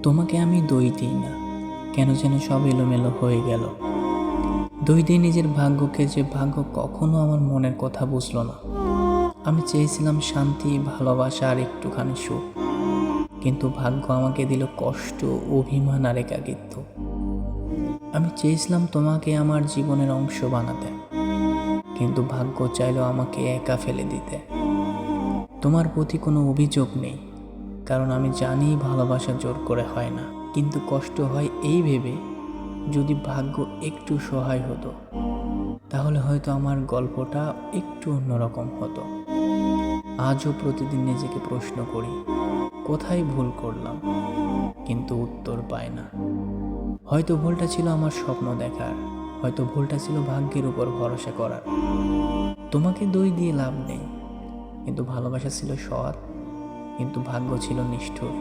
তোমাকে আমি দই দিই না, কেন যেন সব এলোমেলো হয়ে গেল। দই দিয়ে নিজের ভাগ্যকে, যে ভাগ্য কখনো আমার মনের কথা বুঝলো না। আমি চেয়েছিলাম শান্তি, ভালোবাসা আর একটুখানি সুখ, কিন্তু ভাগ্য আমাকে দিল কষ্ট, অভিমান আর একাকিত্ব। আমি চেয়েছিলাম তোমাকে আমার জীবনের অংশ বানাতে, কিন্তু ভাগ্য চাইলো আমাকে একা ফেলে দিতে। তোমার প্রতি কোনো অভিযোগ নেই, কারণ আমি জানি ভালোবাসা জোর করে হয় না, কিন্তু কষ্ট হয় এই ভেবে যদি ভাগ্য একটু সহায় হতো, তাহলে হয়তো আমার গল্পটা একটু অন্যরকম হতো। আজও প্রতিদিন নিজেকে প্রশ্ন করি, কোথায় ভুল করলাম, কিন্তু উত্তর পাই না। হয়তো ভুলটা ছিল আমার স্বপ্ন দেখার, হয়তো ভুলটা ছিল ভাগ্যের উপর ভরসা করার। তোমাকে দই দিয়ে লাভ নেই, কিন্তু ভালোবাসা ছিল সৎ, কিন্তু ভাগ্য ছিল নিষ্ঠুর।